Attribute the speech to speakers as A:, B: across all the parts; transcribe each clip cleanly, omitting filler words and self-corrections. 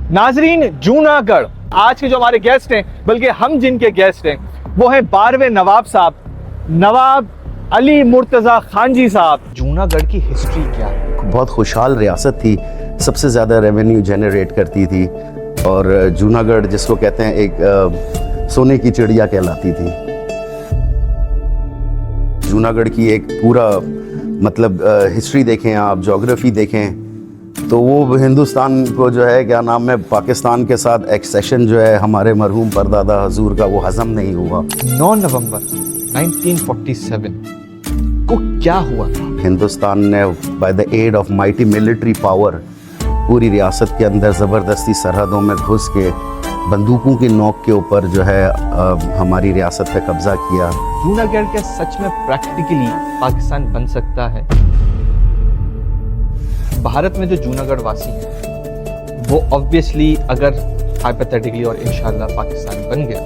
A: नाजरीन, जूनागढ़ आज के जो हमारे गेस्ट हैं, बल्कि हम जिनके गेस्ट हैं वो हैं 12वें नवाब साहब, नवाब अली मुर्तज़ा खान जी साहब। जूनागढ़ की हिस्ट्री क्या है?
B: बहुत खुशहाल रियासत थी, सबसे ज़्यादा रेवेन्यू जनरेट करती थी और जूनागढ़ जिसको कहते हैं एक सोने की चिड़िया कहलाती थी। जूनागढ़ की एक पूरा मतलब हिस्ट्री देखें आप, ज्योग्राफी देखें तो वो हिंदुस्तान को जो है क्या नाम है पाकिस्तान के साथ एक्सेशन जो है हमारे मरहूम परदादा हजूर का वो हजम नहीं हुआ।
A: 9 नवंबर 1947 को क्या हुआ था?
B: हिंदुस्तान ने by the aid of mighty military power पूरी रियासत के अंदर ज़बरदस्ती सरहदों में घुस के बंदूकों की नोक के ऊपर जो है हमारी रियासत पे कब्जा किया।
A: जूनागढ़ क्या सच में प्रैक्टिकली पाकिस्तान बन सकता है? भारत में जो जूनागढ़ वासी हैं वो ऑब्वियसली अगर हाइपोथेटिकली और इंशाल्लाह पाकिस्तान बन गया,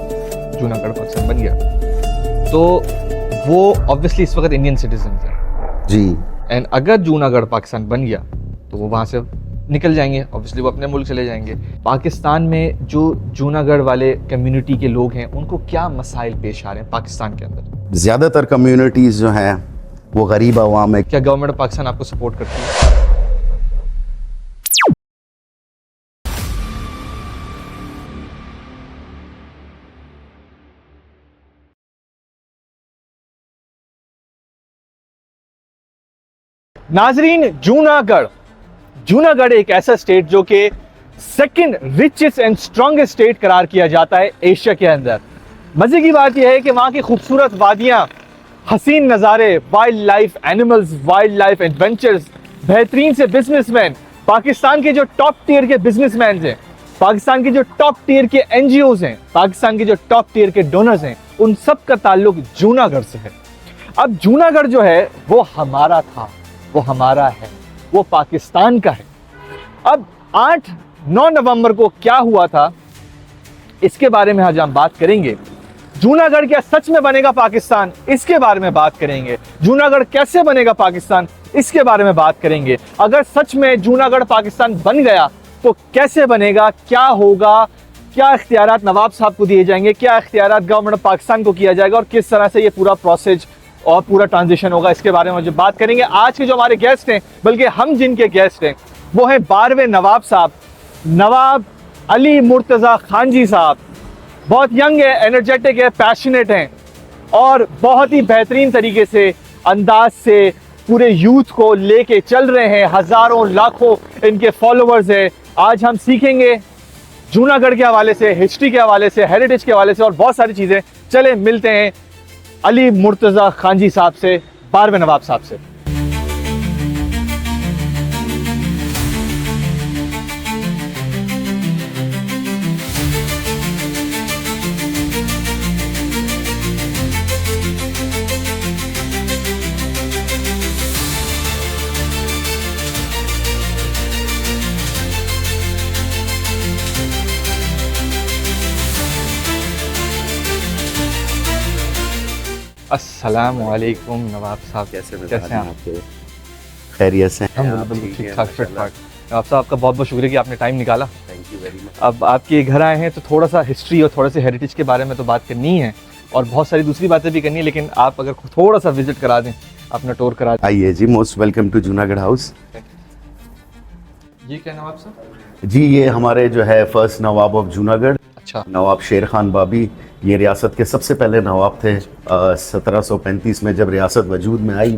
A: जूनागढ़ पाकिस्तान बन गया, तो वो ऑब्वियसली इस वक्त इंडियन सिटीजन हैं
B: जी।
A: एंड अगर जूनागढ़ पाकिस्तान बन गया तो वो वहाँ से निकल जाएंगे, ऑब्वियसली वो अपने मुल्क चले जाएंगे। पाकिस्तान में जो जूनागढ़ वाले कम्युनिटी के लोग हैं उनको क्या मसाइल पेश आ रहे हैं पाकिस्तान के अंदर?
B: ज़्यादातर कम्युनिटीज़ जो हैं वो गरीब आवाम है।
A: क्या गवर्नमेंट पाकिस्तान आपको सपोर्ट करती है? नाजरीन, जूनागढ़ एक ऐसा स्टेट जो कि second richest and strongest state करार किया जाता है एशिया के अंदर। मजे की बात यह है कि वहां की खूबसूरत वादियां, हसीन नज़ारे, wild life animals, wild life adventures, बेहतरीन से बिजनेसमैन, पाकिस्तान के जो टॉप टियर के बिजनेसमैन हैं, पाकिस्तान के जो टॉप टियर के एनजीओज हैं, पाकिस्तान के जो टॉप टियर के डोनर्स हैं, उन सब का ताल्लुक जूनागढ़ से है। अब जूनागढ़ जो है वो हमारा था, वो हमारा है, वो पाकिस्तान का है। अब 8-9 नवंबर को क्या हुआ था इसके बारे में आज हम बात करेंगे। जूनागढ़ क्या सच में बनेगा पाकिस्तान, इसके बारे में बात करेंगे। जूनागढ़ कैसे बनेगा पाकिस्तान, इसके बारे में बात करेंगे। अगर सच में जूनागढ़ पाकिस्तान बन गया तो कैसे बनेगा, क्या होगा, क्या इख्तियारात नवाब साहब को दिए जाएंगे, क्या इख्तियारात गवर्नमेंट पाकिस्तान को किया जाएगा और किस तरह से ये पूरा प्रोसेस और पूरा ट्रांजिशन होगा, इसके बारे में जो बात करेंगे। आज के जो हमारे गेस्ट हैं, बल्कि हम जिनके गेस्ट हैं वो हैं 12वें नवाब साहब, नवाब अली मुर्तज़ा खान जी साहब। बहुत यंग है, एनर्जेटिक है, पैशनेट हैं और बहुत ही बेहतरीन तरीके से अंदाज से पूरे यूथ को लेके चल रहे हैं। हज़ारों लाखों इनके फॉलोअर्स हैं। आज हम सीखेंगे जूनागढ़ के हवाले से, हिस्ट्री के हवाले से, हेरिटेज के हवाले से और बहुत सारी चीज़ें। चले मिलते हैं अली मुर्तज़ा खान जी साहब से, 12वें नवाब साहब से। अस्सलामुअलैकुम नवाब साहब, कैसे हैं आप?
B: खैरियत से
A: हम बिल्कुल ठीक ठाक फिट फाट। नवाब साहब आपका बहुत बहुत शुक्रिया कि आपने टाइम निकाला।
B: Thank you very much.
A: अब आपके घर आए हैं तो थोड़ा सा हिस्ट्री और थोड़ा सा हेरिटेज के बारे में तो बात करनी है और बहुत सारी दूसरी बातें भी करनी है, लेकिन आप अगर थोड़ा सा विजिट करा दें, अपना टूर करा दें।
B: आइए जी, most welcome to Junagadh house.
A: ये क्या नवाब साहब?
B: जी ये हमारे जो है फर्स्ट नवाब ऑफ जूनागढ़,
A: अच्छा,
B: नवाब शेर खान बाबी। ये रियासत के सबसे पहले नवाब थे। 1735 में जब रियासत वजूद में आई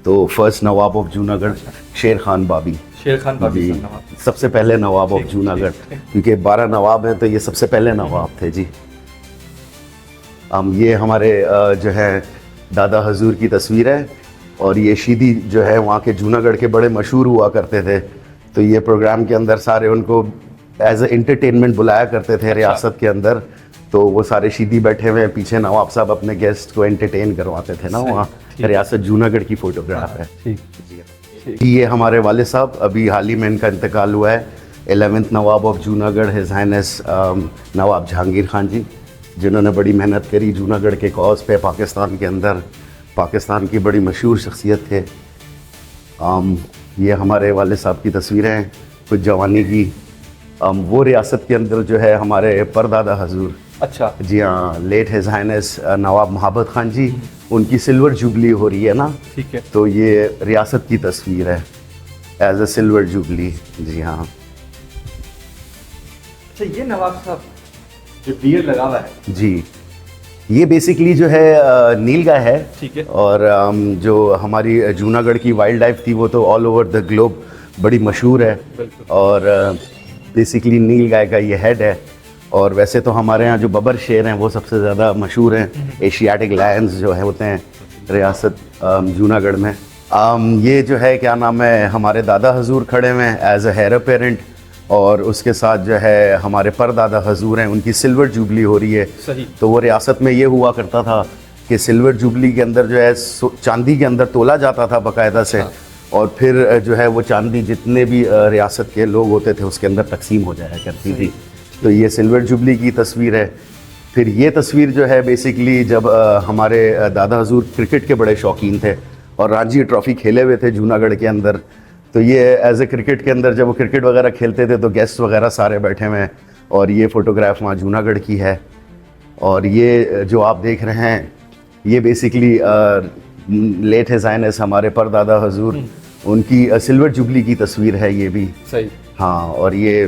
B: तो फर्स्ट नवाब ऑफ जूनागढ़ शेर खान बाबी।
A: शेर खान बाबी
B: जी, सबसे पहले नवाब ऑफ जूनागढ़, क्योंकि 12 नवाब हैं तो ये सबसे पहले नवाब थे जी। ये हमारे जो है दादा हजूर की तस्वीर है और ये शीदी जो है वहाँ के जूनागढ़ के बड़े मशहूर हुआ करते थे। तो ये प्रोग्राम के अंदर सारे उनको एज ए एंटरटेनमेंट बुलाया करते थे रियासत के अंदर। तो वो सारे शीदी बैठे हुए हैं पीछे, नवाब साहब अपने गेस्ट को एंटरटेन करवाते थे ना वहाँ। रियासत जूनागढ़ की फोटोग्राफ है। ये हमारे वाले साहब, अभी हाल ही में इनका इंतकाल हुआ है। 11th Nawab of Junagadh his highness Nawab Jahangir Khan ji, जिन्होंने बड़ी मेहनत करी जूनागढ़ के कॉज पे पाकिस्तान के अंदर। पाकिस्तान की बड़ी मशहूर शख्सियत थे। ये हमारे वाले साहब की तस्वीरें हैं कुछ जवानी की। वो रियासत के अंदर जो है हमारे परदादा हजूर,
A: अच्छा
B: जी हाँ, लेट हिज हाइनेस नवाब महाबत खान जी, उनकी सिल्वर जुबली हो रही है ना,
A: ठीक है।
B: तो ये रियासत की तस्वीर है एज अ सिल्वर जुबली। जी हाँ।
A: अच्छा, ये नवाब साहब जो बियर लगा हुआ है,
B: जी, ये बेसिकली जो है नीलगाय है।
A: ठीक है।
B: और जो हमारी जूनागढ़ की वाइल्ड लाइफ थी वो तो ऑल ओवर द ग्लोब बड़ी मशहूर है।
A: बिल्कुल।
B: और बेसिकली नीलगाय का ये हेड है। और वैसे तो हमारे यहाँ जो बबर शेर हैं वो सबसे ज़्यादा मशहूर हैं। एशियाटिक लायंस जो है होते हैं रियासत जूनागढ़ में। ये जो है क्या नाम है, हमारे दादा हजूर खड़े हुए हैं एज अ हेयर अपेरेंट, और उसके साथ जो है हमारे परदादा हजूर हैं, उनकी सिल्वर जुबली हो रही है।
A: सही।
B: तो वो रियासत में ये हुआ करता था कि सिल्वर जुबली के अंदर जो है चांदी के अंदर तोला जाता था बाकायदा से। और फिर जो है वो चांदी जितने भी रियासत के लोग होते थे उसके अंदर तकसीम हो जाया करती थी। तो ये सिल्वर जुबली की तस्वीर है। फिर ये तस्वीर जो है बेसिकली जब हमारे दादा हजूर क्रिकेट के बड़े शौकीन थे और रणजी ट्रॉफी खेले हुए थे जूनागढ़ के अंदर, तो ये एज ए क्रिकेट के अंदर जब वो क्रिकेट वगैरह खेलते थे तो गेस्ट वगैरह सारे बैठे हुए हैं। और ये फ़ोटोग्राफ वहाँ जूनागढ़ की है। और ये जो आप देख रहे हैं ये बेसिकली लेट हिज हाइनेस हमारे परदादा हजूर, उनकी सिल्वर जुबली की तस्वीर है ये भी।
A: सही।
B: हाँ, और ये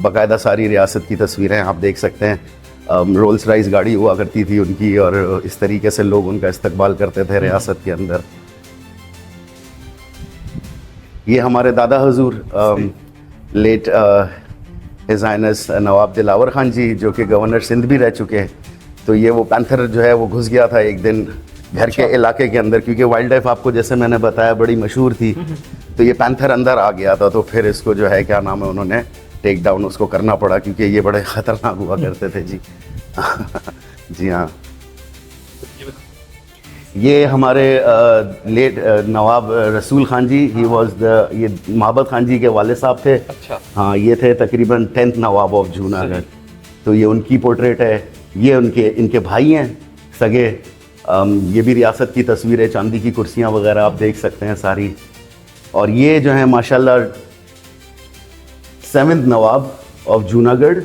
B: बाकायदा सारी रियासत की तस्वीरें आप देख सकते हैं। रोल्स राइस गाड़ी हुआ करती थी उनकी, और इस तरीके से लोग उनका इस्तकबाल करते थे रियासत के अंदर। ये हमारे दादा हजूर लेट हिज हाइनेस नवाब दिलावर खान जी, जो कि गवर्नर सिंध भी रह चुके हैं। तो ये वो पैंथर जो है वो घुस गया था एक दिन घर के इलाके के अंदर, क्योंकि वाइल्ड लाइफ आपको जैसे मैंने बताया बड़ी मशहूर थी। तो ये पैंथर अंदर आ गया था, तो फिर इसको जो है क्या नाम है उन्होंने टेक डाउन उसको करना पड़ा, क्योंकि ये बड़े ख़तरनाक हुआ करते थे जी। जी हाँ। ये हमारे लेट नवाब रसूल खान जी, ही वाज द, ये महाबत खान जी के वाले साहब थे।
A: अच्छा।
B: हाँ, ये थे तकरीबन 10th नवाब ऑफ जूनागढ़। तो ये उनकी पोर्ट्रेट है। ये इनके भाई हैं सगे। ये भी रियासत की तस्वीर है, चांदी की कुर्सियाँ वगैरह आप देख सकते हैं सारी। और ये जो है माशाल्लाह 7th नवाब ऑफ जूनागढ़,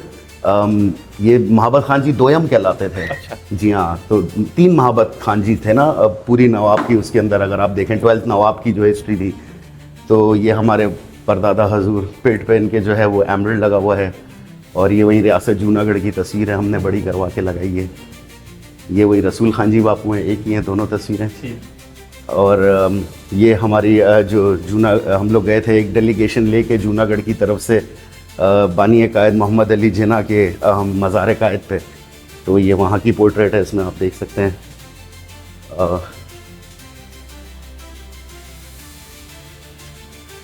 B: ये महाबत खान जी दोयम कहलाते थे।
A: अच्छा।
B: जी हाँ, तो 3 महाबत खान जी थे ना अब पूरी नवाब की, उसके अंदर अगर आप देखें 12th नवाब की जो हिस्ट्री थी। तो ये हमारे परदादा हजूर, पेट पे इनके जो है वो एमरल्ड लगा हुआ है। और ये वही रियासत जूनागढ़ की तस्वीर है, हमने बड़ी करवा के लगाई है। ये वही रसूल खान जी बापू हैं, एक ही हैं दोनों तस्वीरें। और ये हमारी हम लोग गए थे एक डेलीगेशन लेके जूनागढ़ की तरफ से बानी कायद मोहम्मद अली जिन्ना के मज़ार कायद पे। तो ये वहाँ की पोर्ट्रेट है, इसमें आप देख सकते हैं।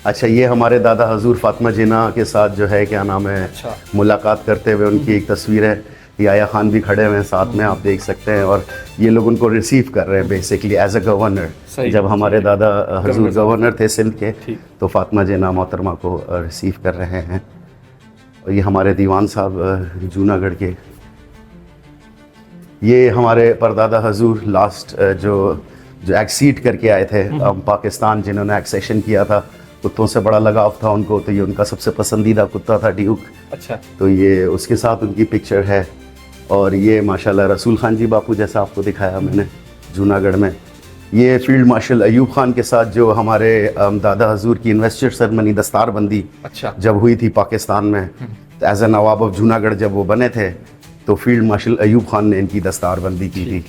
B: अच्छा, ये हमारे दादा हजूर फातिमा जिन्ना के साथ जो है क्या नाम है,
A: अच्छा,
B: मुलाकात करते हुए उनकी एक तस्वीर है। याया खान भी खड़े हुए हैं साथ में, आप देख सकते हैं। और ये लोग उनको रिसीव कर रहे हैं बेसिकली एज अ गवर्नर। जब हमारे दादा हजूर गवर्नर थे सिंध के, तो फातिमा जिन्ना मोहतरमा को रिसीव कर रहे हैं। और ये हमारे दीवान साहब जूनागढ़ के। ये हमारे परदादा हजूर लास्ट जो एक्सीड करके आए थे पाकिस्तान, जिन्होंने एक्सेशन किया था। कुत्तों से बड़ा लगाव था उनको, तो ये उनका सबसे पसंदीदा कुत्ता था ड्यूक।
A: अच्छा।
B: तो ये उसके साथ उनकी पिक्चर है। और ये माशाल्लाह रसूल खान जी बापू, जैसा आपको दिखाया मैंने जूनागढ़ में। ये फील्ड मार्शल अयूब खान के साथ जो हमारे दादा हजूर की इन्वेस्टर सेरेमनी दस्तारबंदी
A: अच्छा
B: जब हुई थी पाकिस्तान में, तो as a nawab of Junagadh जब वो बने थे, तो फील्ड मार्शल अयूब खान ने इनकी दस्तारबंदी की थी।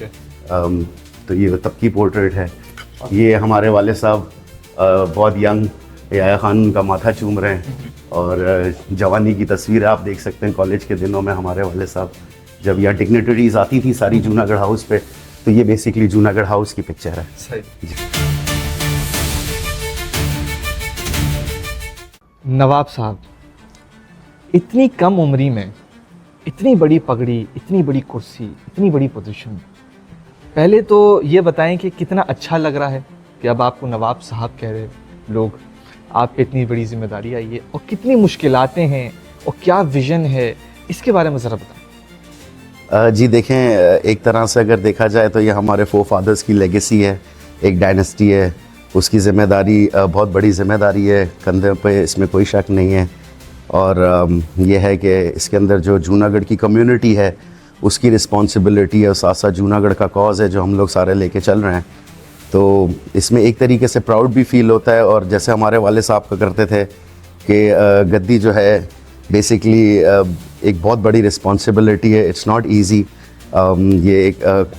B: तो ये तब की पोर्ट्रेट है। ये हमारे वाले साहब बहुत यंग, याया खान उनका माथा चूम रहे हैं। और जवानी की तस्वीर आप देख सकते हैं कॉलेज के दिनों में हमारे वाले साहब जब यहाँ डिग्नेटरीज आती थी सारी जूनागढ़ हाउस पे। तो ये बेसिकली जूनागढ़ हाउस की पिक्चर है।
A: सही। नवाब साहब, इतनी कम उम्री में इतनी बड़ी पगड़ी, इतनी बड़ी कुर्सी, इतनी बड़ी पोजीशन, पहले तो ये बताएं कि कितना अच्छा लग रहा है कि अब आपको नवाब साहब कह रहे लोग, आप पे इतनी बड़ी जिम्मेदारी आई है, और कितनी मुश्किलातें हैं और क्या विज़न है, इसके बारे में ज़रा बताएं।
B: जी देखें, एक तरह से अगर देखा जाए तो ये हमारे फोर फादर्स की लेगेसी है, एक डायनेस्टी है, उसकी ज़िम्मेदारी बहुत बड़ी ज़िम्मेदारी है कंधे पे, इसमें कोई शक नहीं है। और ये है कि इसके अंदर जो जूनागढ़ की कम्युनिटी है उसकी रिस्पॉन्सिबिलिटी है, साथ साथ जूनागढ़ का कॉज है जो हम लोग सारे लेके चल रहे हैं। तो इसमें एक तरीके से प्राउड भी फील होता है, और जैसे हमारे वाले साहब का करते थे कि गद्दी जो है बेसिकली एक बहुत बड़ी रिस्पॉन्सिबिलिटी है, इट्स नॉट ईजी। ये एक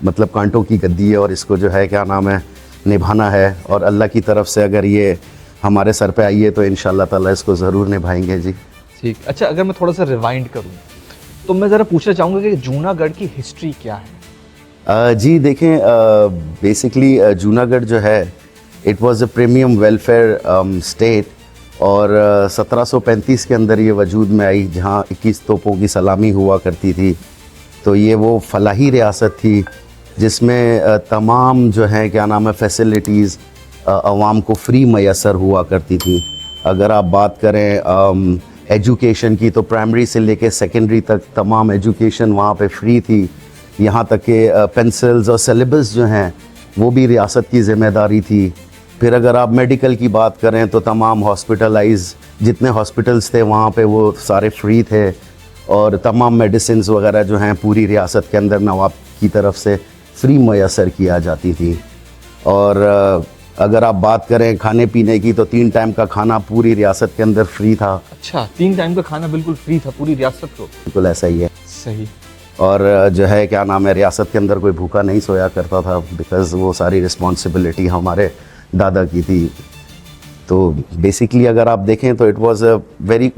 B: मतलब कांटों की गद्दी है और इसको जो है क्या नाम है निभाना है, और अल्लाह की तरफ से अगर ये हमारे सर पे आई है तो इंशाल्लाह ताला इसको ज़रूर निभाएंगे जी।
A: ठीक। अच्छा, अगर मैं थोड़ा सा रिवाइंड करूँ तो मैं ज़रा पूछना चाहूँगा कि जूनागढ़ की हिस्ट्री क्या है?
B: जी देखें, बेसिकली जूनागढ़ जो है it was a premium welfare state, और 1735 के अंदर ये वजूद में आई जहाँ 21 तोपों की सलामी हुआ करती थी। तो ये वो फलाही रियासत थी जिसमें तमाम जो है क्या नाम है फैसिलिटीज़ आवाम को फ्री मैसर हुआ करती थी। अगर आप बात करें एजुकेशन की तो प्राइमरी से लेके सेकेंडरी तक तमाम एजुकेशन वहाँ पे फ्री थी। यहाँ तक कि पेंसिल्स और सिलेबस जो हैं वो भी रियासत की ज़िम्मेदारी थी। फिर अगर आप मेडिकल की बात करें तो तमाम हॉस्पिटलाइज जितने हॉस्पिटल्स थे वहाँ पे वो सारे फ्री थे, और तमाम मेडिसिन्स वगैरह जो हैं पूरी रियासत के अंदर नवाब की तरफ से फ्री मैसर किया जाती थी। और अगर आप बात करें खाने पीने की तो 3 टाइम का खाना पूरी रियासत के अंदर फ्री था।
A: अच्छा, 3 टाइम का खाना बिल्कुल फ्री था पूरी रियासत को?
B: बिल्कुल ऐसा ही है।
A: सही।
B: और जो है क्या नाम है रियासत के अंदर कोई भूखा नहीं सोया करता था, बिकॉज़ वो सारी रिस्पॉन्सिबिलिटी हमारे दादा की थी। तो बेसिकली अगर आप देखें तो इट वाज अ वेरी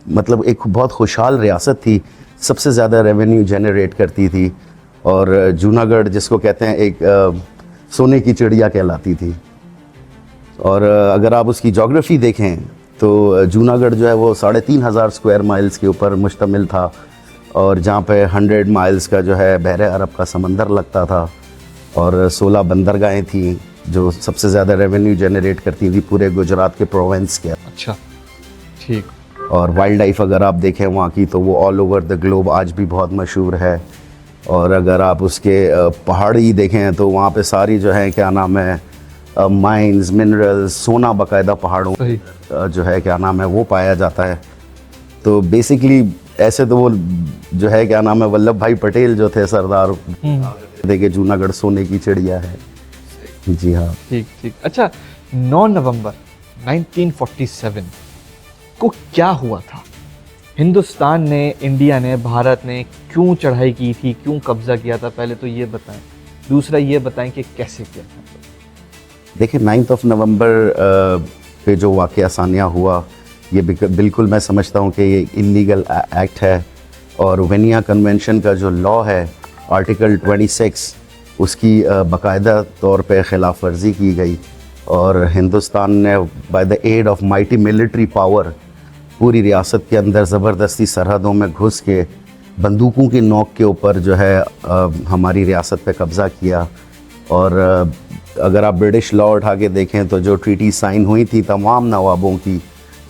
B: मतलब एक बहुत खुशहाल रियासत थी, सबसे ज़्यादा रेवेन्यू जनरेट करती थी, और जूनागढ़ जिसको कहते हैं एक सोने की चिड़िया कहलाती थी। और अगर आप उसकी जोग्राफ़ी देखें तो जूनागढ़ जो है वो 3500 स्क्वायर माइल्स के ऊपर मुश्तमिल था, और जहाँ पे 100 माइल्स का जो है बहरे अरब का समंदर लगता था, और 16 बंदरगाहें थी जो सबसे ज़्यादा रेवेन्यू जनरेट करती थी पूरे गुजरात के प्रोविंस के।
A: अच्छा, ठीक।
B: और वाइल्ड लाइफ अगर आप देखें वहाँ की तो वो ऑल ओवर द ग्लोब आज भी बहुत मशहूर है। और अगर आप उसके पहाड़ी देखें तो वहाँ पे सारी जो है क्या नाम है माइंस मिनरल्स सोना बाकायदा पहाड़ों जो है क्या नाम है वो पाया जाता है। तो बेसिकली ऐसे तो वो जो है क्या नाम है वल्लभ भाई पटेल जो थे सरदार, देखिए जूनागढ़ सोने की चिड़िया है। जी हाँ,
A: ठीक ठीक। अच्छा, 9 नवंबर 1947 को क्या हुआ था? हिंदुस्तान ने, इंडिया ने, भारत ने क्यों चढ़ाई की थी, क्यों कब्जा किया था? पहले तो ये बताएं। दूसरा ये बताएं कि कैसे किया था।
B: देखिए 9 नवंबर पे जो वाक़या सानिया हुआ ये बिल्कुल मैं समझता हूँ कि ये इलीगल एक्ट है, और वेनिया कन्वेंशन का जो लॉ है आर्टिकल 26 उसकी बाकायदा तौर पे खिलाफ वर्जी की गई, और हिंदुस्तान ने by the aid of mighty military power पूरी रियासत के अंदर ज़बरदस्ती सरहदों में घुस के बंदूकों की नोक के ऊपर जो है हमारी रियासत पे कब्ज़ा किया। और अगर आप ब्रिटिश लॉ उठा के देखें तो जो ट्रीटी साइन हुई थी तमाम नवाबों की,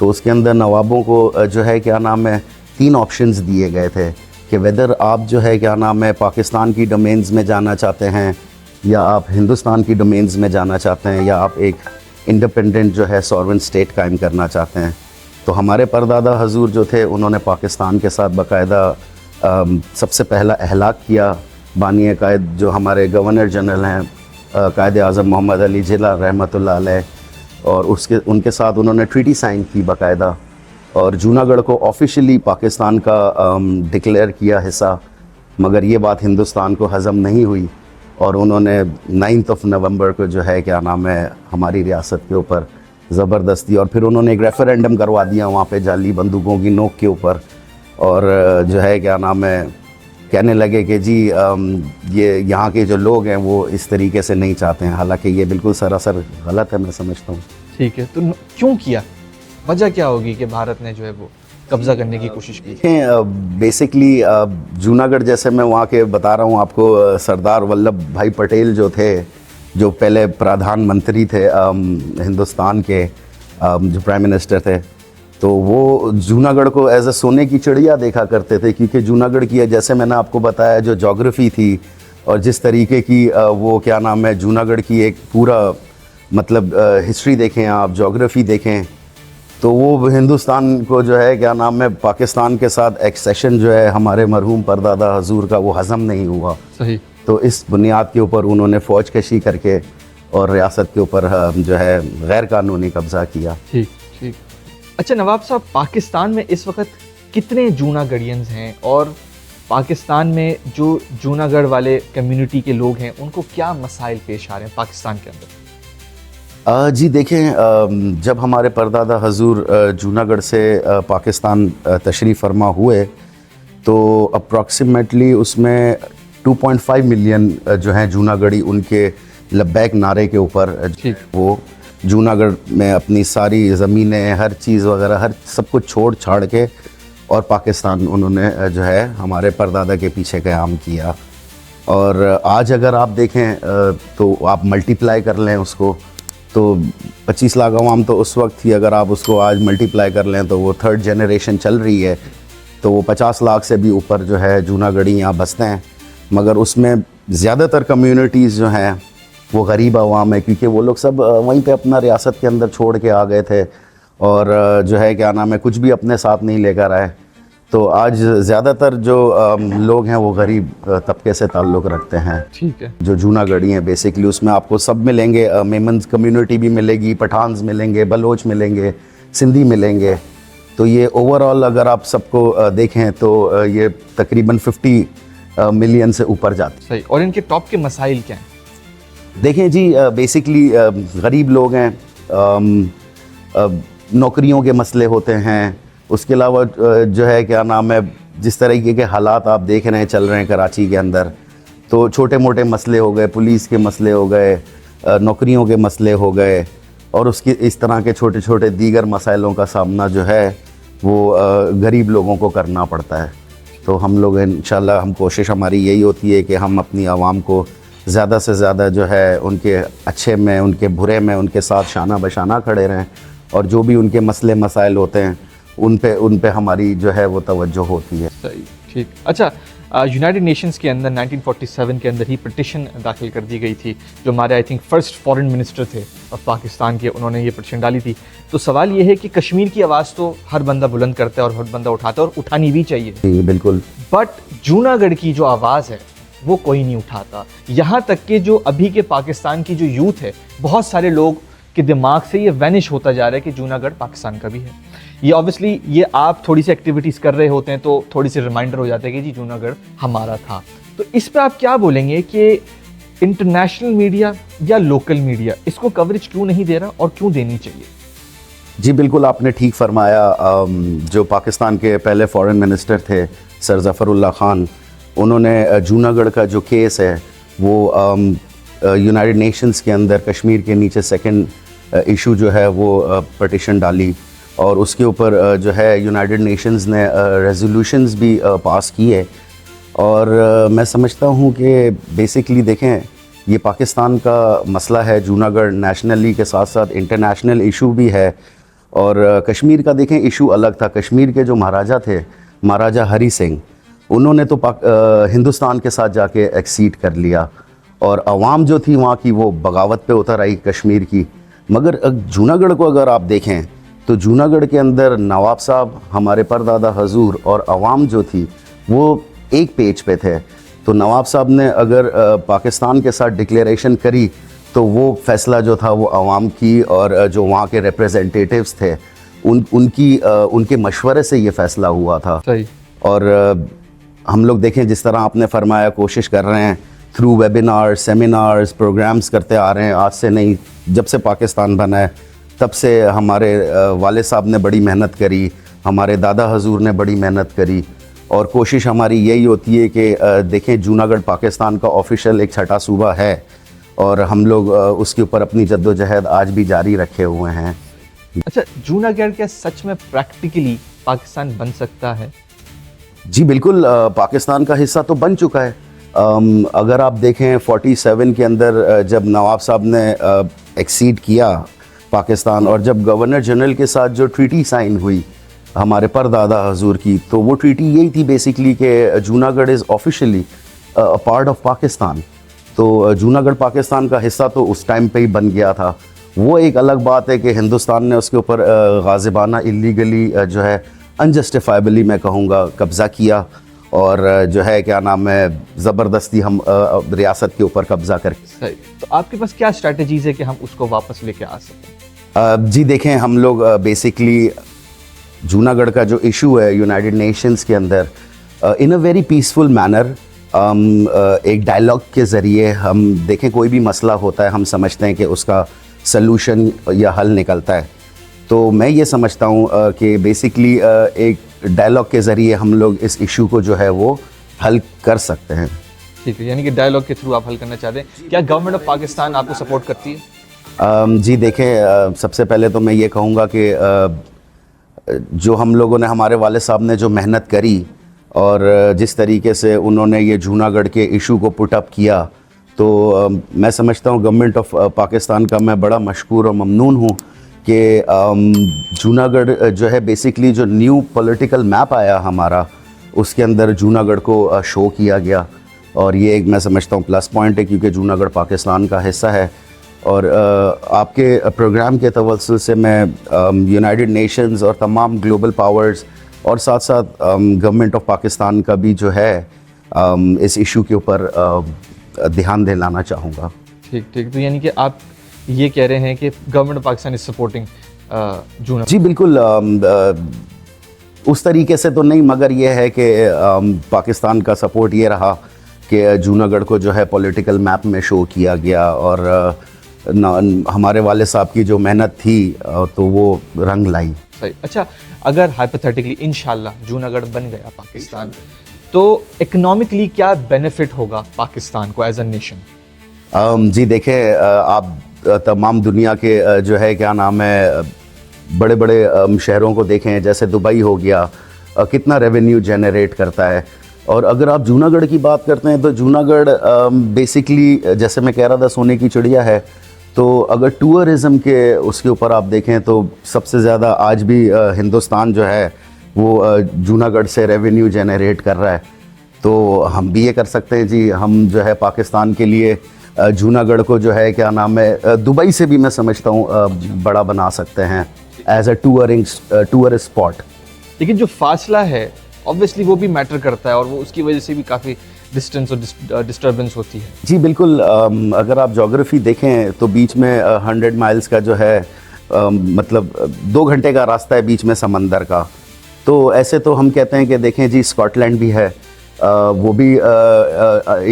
B: तो उसके अंदर नवाबों को जो है क्या नाम है 3 ऑप्शंस दिए गए थे कि वेदर आप जो है क्या नाम है पाकिस्तान की डोमेन्स में जाना चाहते हैं, या आप हिंदुस्तान की डोमेन्स में जाना चाहते हैं, या आप एक इंडिपेंडेंट जो है सॉवरेन स्टेट कायम करना चाहते हैं। तो हमारे परदादा हजूर जो थे उन्होंने पाकिस्तान के साथ बाकायदा सबसे पहला अहलाक किया। बानी कायद जो हमारे गवर्नर जनरल हैं कायद आज़म मोहम्मद अली जिला रहमतुल्लाह अलैह, और उनके साथ उन्होंने ट्रीटी साइन की बाकायदा, और जूनागढ़ को ऑफिशियली पाकिस्तान का डिक्लेयर किया हिस्सा। मगर ये बात हिंदुस्तान को हज़म नहीं हुई, और उन्होंने 9 नवंबर को जो है क्या नाम है हमारी रियासत के ऊपर ज़बरदस्ती, और फिर उन्होंने एक रेफरेंडम करवा दिया वहाँ पे जाली बंदूकों की नोक के ऊपर, और जो है क्या नाम है कहने लगे कि जी ये यहाँ के जो लोग हैं वो इस तरीके से नहीं चाहते हैं, हालांकि ये बिल्कुल सरासर गलत है मैं समझता हूँ।
A: ठीक है, तो क्यों किया? वजह क्या होगी कि भारत ने जो है वो कब्जा करने की कोशिश की?
B: बेसिकली जूनागढ़ जैसे मैं वहाँ के बता रहा हूँ आपको, सरदार वल्लभ भाई पटेल जो थे, जो पहले प्रधानमंत्री थे हिंदुस्तान के, जो प्राइम मिनिस्टर थे, तो वो जूनागढ़ को एज अ सोने की चिड़िया देखा करते थे, क्योंकि जूनागढ़ की जैसे मैंने आपको बताया जो जोग्राफ़ी थी और जिस तरीके की वो क्या नाम है जूनागढ़ की एक पूरा मतलब हिस्ट्री देखें आप, जोग्राफ़ी देखें, तो वो हिंदुस्तान को जो है क्या नाम है पाकिस्तान के साथ एक्सेशन जो है हमारे मरहूम परदादा हजूर का वो हज़म नहीं हुआ।
A: सही।
B: तो इस बुनियाद के ऊपर उन्होंने फ़ौज कशी करके और रियासत के ऊपर जो है गैर कानूनी कब्ज़ा किया।
A: ठीक ठीक। अच्छा नवाब साहब, पाकिस्तान में इस वक्त कितने जूनागढ़ियंस हैं और पाकिस्तान में जो जूनागढ़ वाले कम्युनिटी के लोग हैं उनको क्या मसाइल पेश आ रहे हैं पाकिस्तान के अंदर?
B: जी देखें, जब हमारे परदादा हजूर जूनागढ़ से पाकिस्तान तशरीफ़ फरमा हुए तो अप्रॉक्सीमेटली उसमें 2.5 मिलियन जो हैं जूनागढ़ी उनके लब्बैक नारे के ऊपर वो जूनागढ़ में अपनी सारी ज़मीनें हर चीज़ वगैरह हर सब कुछ छोड़ छाड़ के और पाकिस्तान उन्होंने जो है हमारे परदादा के पीछे क़याम किया। और आज अगर आप देखें तो आप मल्टीप्लाई कर लें उसको तो 25 लाख अवाम तो उस वक्त थी, अगर आप उसको आज मल्टीप्लाई कर लें तो वो थर्ड जनरेशन चल रही है, तो वो 50 लाख से भी ऊपर जो है जूनागढ़ी यहाँ बसते हैं। मगर उसमें ज़्यादातर कम्युनिटीज़ जो हैं वो गरीब अवाम है, क्योंकि वो लोग सब वहीं पे अपना रियासत के अंदर छोड़ के आ गए थे और जो है क्या नाम है कुछ भी अपने साथ नहीं लेकर आए। तो आज ज़्यादातर जो लोग हैं वो गरीब तबके से ताल्लुक़ रखते हैं।
A: ठीक है।
B: जो जूनागढ़ी हैं बेसिकली उसमें आपको सब मिलेंगे, मेमन्स कम्युनिटी भी मिलेगी, पठान्स मिलेंगे, बलोच मिलेंगे, सिंधी मिलेंगे। तो ये ओवरऑल अगर आप सबको देखें तो ये तकरीबन 50 मिलियन से ऊपर जाते हैं।
A: सही। और इनके टॉप के मसाइल क्या हैं?
B: देखें जी, बेसिकली गरीब लोग हैं, नौकरियों के मसले होते हैं, उसके अलावा जो है क्या नाम है जिस तरीके के हालात आप देख रहे हैं चल रहे हैं कराची के अंदर, तो छोटे मोटे मसले हो गए, पुलिस के मसले हो गए, नौकरियों के मसले हो गए और उसकी इस तरह के छोटे छोटे दीगर मसाइलों का सामना जो है वो गरीब लोगों को करना पड़ता है। तो हम लोग इंशाल्लाह हम कोशिश हमारी यही होती है कि हम अपनी आवाम को ज़्यादा से ज़्यादा जो है उनके अच्छे में उनके बुरे में उनके साथ शाना बशाना खड़े रहें और जो भी उनके मसले मसाइल होते हैं उन पे हमारी जो है वो तवज्जो होती है।
A: सही। ठीक। अच्छा, यूनाइटेड नेशंस के अंदर 1947 के अंदर ही पिटिशन दाखिल कर दी गई थी, जो हमारे I think first foreign minister थे ऑफ पाकिस्तान के, उन्होंने ये पिटिशन डाली थी। तो सवाल ये है कि कश्मीर की आवाज़ तो हर बंदा बुलंद करता है और हर बंदा उठाता है और उठानी भी चाहिए।
B: जी बिल्कुल।
A: बट जूनागढ़ की जो आवाज़ है वो कोई नहीं उठाता। यहाँ तक कि जो अभी के पाकिस्तान की जो यूथ है, बहुत सारे लोग के दिमाग से ये वैनिश होता जा रहा है कि जूनागढ़ पाकिस्तान का भी है। ये ऑब्वियसली ये आप थोड़ी सी एक्टिविटीज़ कर रहे होते हैं तो थोड़ी सी रिमाइंडर हो जाता है कि जी जूनागढ़ हमारा था। तो इस पे आप क्या बोलेंगे कि इंटरनेशनल मीडिया या लोकल मीडिया इसको कवरेज क्यों नहीं दे रहा और क्यों देनी चाहिए?
B: जी बिल्कुल, आपने ठीक फरमाया। जो पाकिस्तान के पहले फॉरेन मिनिस्टर थे सर ज़फ़रुल्लाह ख़ान, उन्होंने जूनागढ़ का जो केस है वो यूनाइटेड नेशंस के अंदर कश्मीर के नीचे सेकंड इशू जो है वो पटिशन डाली और उसके ऊपर जो है यूनाइटेड नेशंस ने रेजोल्यूशंस भी पास किए। और मैं समझता हूँ कि बेसिकली देखें ये पाकिस्तान का मसला है, जूनागढ़ नेशनली के साथ साथ इंटरनेशनल इशू भी है। और कश्मीर का देखें इशू अलग था। कश्मीर के जो महाराजा थे, महाराजा हरी सिंह, उन्होंने तो हिंदुस्तान के साथ जाके एक्सीड कर लिया और आवाम जो थी वहाँ की वो बगावत पे उतर आई कश्मीर की। मगर जूनागढ़ को अगर आप देखें तो जूनागढ़ के अंदर नवाब साहब, हमारे परदादा हजूर और आवाम जो थी वो एक पेज पे थे। तो नवाब साहब ने अगर पाकिस्तान के साथ डिक्लेरेशन करी तो वो फ़ैसला जो था वो आवाम की और जो वहाँ के रिप्रेजेंटेटिव्स थे उनके मशवरे से ये फ़ैसला हुआ था।
A: सही।
B: और हम लोग देखें जिस तरह आपने फरमाया, कोशिश कर रहे हैं थ्रू वेबिनार्स, सेमिनार्स, प्रोग्राम्स करते आ रहे हैं। आज से नहीं, जब से पाकिस्तान बना है तब से हमारे वाले साहब ने बड़ी मेहनत करी, हमारे दादा हजूर ने बड़ी मेहनत करी और कोशिश हमारी यही होती है कि देखें जूनागढ़ पाकिस्तान का ऑफिशियल एक छठा सूबा है और हम लोग उसके ऊपर अपनी जद्दोजहद आज भी जारी रखे हुए हैं।
A: अच्छा, जूनागढ़ क्या सच में प्रैक्टिकली पाकिस्तान बन सकता है?
B: जी बिल्कुल, पाकिस्तान का हिस्सा तो बन चुका है। अगर आप देखें 47 के अंदर जब नवाब साहब ने एक्सीड किया पाकिस्तान और जब गवर्नर जनरल के साथ जो ट्रीटी साइन हुई हमारे परदादा हजूर की, तो वो ट्रीटी यही थी बेसिकली कि Junagadh is officially a part of Pakistan. तो जूनागढ़ पाकिस्तान का हिस्सा तो उस टाइम पे ही बन गया था वो एक अलग बात है कि हिंदुस्तान ने उसके ऊपर गाज़िबाना इलीगली जो है अनजस्टिफाइबली मैं कहूँगा कब्ज़ा किया, और जो है क्या नाम है ज़बरदस्ती हम रियासत के ऊपर कब्ज़ा करके।
A: सही। तो आपके पास क्या स्ट्रैटेजीज है कि हम उसको वापस लेके आ सकें?
B: जी देखें, हम लोग बेसिकली जूनागढ़ का जो इशू है यूनाइटेड नेशंस के अंदर इन अ वेरी पीसफुल मैनर, एक डायलॉग के ज़रिए हम देखें, कोई भी मसला होता है हम समझते हैं कि उसका सलूशन या हल निकलता है। तो मैं ये समझता हूँ कि बेसिकली एक डायलॉग के ज़रिए हम लोग इस इशू को जो है वो हल कर सकते हैं।
A: ठीक है, यानी कि डायलॉग के थ्रू आप हल करना चाहते हैं। क्या गवर्नमेंट ऑफ पाकिस्तान आपको सपोर्ट करती है?
B: जी देखें, सबसे पहले तो मैं ये कहूँगा कि जो हम लोगों ने, हमारे वाले साहब ने जो मेहनत करी और जिस तरीके से उन्होंने ये जूनागढ़ के इशू को पुट अप किया, तो मैं समझता हूँ गवर्नमेंट ऑफ पाकिस्तान का मैं बड़ा मशकूर और ममनून हूँ कि जूनागढ़ जो है बेसिकली जो न्यू पॉलिटिकल मैप आया हमारा, उसके अंदर जूनागढ़ को शो किया गया, और ये एक मैं समझता हूँ प्लस पॉइंट है क्योंकि जूनागढ़ पाकिस्तान का हिस्सा है। और आपके प्रोग्राम के तवस्सुल से मैं यूनाइटेड नेशंस और तमाम ग्लोबल पावर्स और साथ साथ गवर्नमेंट ऑफ पाकिस्तान का भी जो है इस इशू के ऊपर ध्यान दिलाना चाहूँगा।
A: ठीक ठीक, तो यानी कि आप ये कह रहे हैं कि government of Pakistan is supporting Junagadh?
B: जी बिल्कुल, उस तरीके से तो नहीं, मगर ये है कि पाकिस्तान का सपोर्ट ये रहा कि जूनागढ़ को जो है पॉलिटिकल मैप में शो किया गया, और हमारे वाले साहब की जो मेहनत थी तो वो रंग लाई।
A: सही। अच्छा, अगर हाइपोथेटिकली इंशाल्लाह जूनागढ़ बन गया पाकिस्तान, तो इकोनॉमिकली क्या बेनिफिट होगा पाकिस्तान को एज अ नेशन?
B: जी देखें, आप तमाम दुनिया के जो है क्या नाम है बड़े बड़े शहरों को देखें, जैसे दुबई हो गया, कितना रेवेन्यू जनरेट करता है। और अगर आप जूनागढ़ की बात करते हैं तो जूनागढ़ बेसिकली, जैसे मैं कह रहा था, सोने की चिड़िया है। तो अगर टूरिज़म के उसके ऊपर आप देखें तो सबसे ज़्यादा आज भी हिंदुस्तान जो है वो जूनागढ़ से रेवेन्यू जनरेट कर रहा है। तो हम भी ये कर सकते हैं जी, हम जो है पाकिस्तान के लिए जूनागढ़ को जो है क्या नाम है दुबई से भी मैं समझता हूँ बड़ा बना सकते हैं एज अ टूरिस्ट स्पॉट।
A: लेकिन जो फासला है ऑब्वियसली वो भी मैटर करता है, और वो उसकी वजह से भी काफ़ी डिस्टेंस और डिस्टर्बेंस होती है।
B: जी बिल्कुल, अगर आप जोग्राफ़ी देखें तो बीच में 100 माइल्स का जो है मतलब 2 घंटे का रास्ता है बीच में समंदर का। तो ऐसे तो हम कहते हैं कि देखें जी, स्कॉटलैंड भी है, वो भी